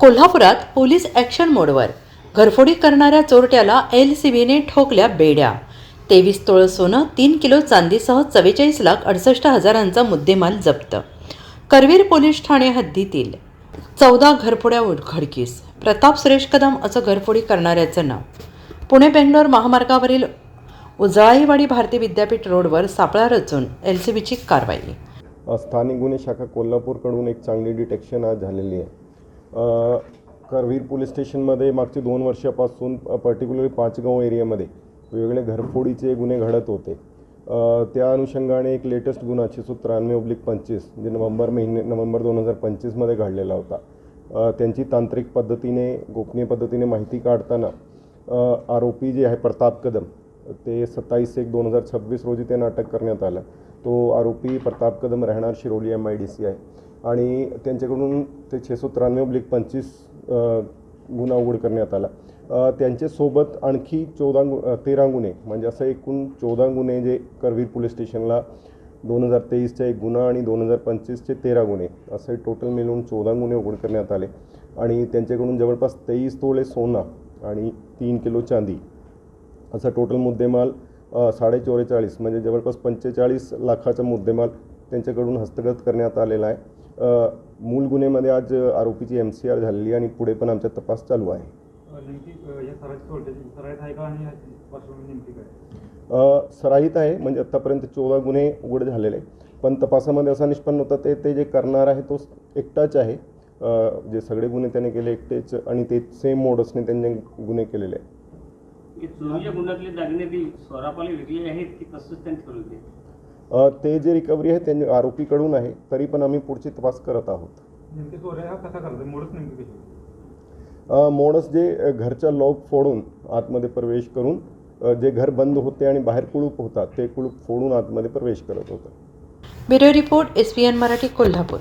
कोल्हापुरात police action मोडवर. घरफोडी करणाऱ्या चोरट्याला LCBने ठोकल्या बेड्या. 23 तोळ सोनं, 3 किलो चांदीसह 44,68,000चा मुद्देमाल जप्त. करवीर पोलीस ठाणे हद्दीतील 14 घरफोड्या उघडकीस. प्रताप सुरेश कदम असं घरफोडी करणाऱ्याचं नाव. पुणे बेंगलोर महामार्गावरील उजळाईवाडी भारती विद्यापीठ रोडवर सापळा रचून LCBची कारवाई. स्थानिक गुन्हे शाखा कोल्हापूरकडून एक चांगली डिटेक्शन आज झालेली आहे. करवीर पोलीस स्टेशनमध्ये मागची 2 वर्षापासून पर्टिक्युलरली पाचगाव एरियामध्ये वेगवेगळे घरफोडीचे गुन्हे घडत होते. त्या अनुषंगाने एक लेटेस्ट गुन्हा 693/25 जे नोव्हेंबर 2025मध्ये घडलेला होता. त्यांची तांत्रिक पद्धतीने गोपनीय पद्धतीने माहिती काढताना आरोपी जे आहे प्रताप कदम ते 27/1/2026 रोजी त्यांना अटक करण्यात आलं. तो आरोपी प्रताप कदम राहणार शिरोली MIDC आहे आणि त्यांच्याकडून ते 693/25 गुन्हा उघड करण्यात आला. त्यांच्यासोबत आणखी 13 गुन्हे म्हणजे असं एकूण 14 गुन्हे जे करवीर पोलीस स्टेशनला 2023चा एक गुन्हा आणि 2025चे 13 गुन्हे असे टोटल मिळून 14 गुन्हे उघड करण्यात आले आणि त्यांच्याकडून जवळपास 23 तोळे सोनं आणि 3 किलो चांदी असा टोटल मुद्देमाल 44.5 म्हणजे जवळपास 45 लाखाचा मुद्देमाल त्यांच्याकडून हस्तगत करण्यात आलेला आहे. मूल गुन्ह्यामध्ये आज आरोपीची MCR झालेली आणि पुढे पण आमचा तपास चालू आहे. सराहित आहे म्हणजे आत्तापर्यंत 14 गुन्हे उघड झालेले पण तपासामध्ये असा निष्पन्न होता ते जे करणार आहे तो एकटाच आहे. जे सगळे गुन्हे त्याने केले एकटेच आणि ते सेम मोडसने त्यांनी गुन्हे केलेले आहे. चोरीच्या गुन्ह्यातले दागिने ती स्वरापाली विकले आहेत की तसंच त्यांनी ठेवले? ते जे रिकव्हरी आहे त्यांनी आरोपीकडून आहे तरी पण आम्ही पुढची तपास करत आहोत. नेमके चोऱ्या कसा करतात मोडस नेमकी कशी? मोडस जे घरचा लॉक फोडून आतमध्ये प्रवेश करून जे घर बंद होते आणि बाहेर कुलूप होता ते कुलूप फोडून आतमध्ये प्रवेश करत होतं. Bureau report SPN Marathi Kolhapur.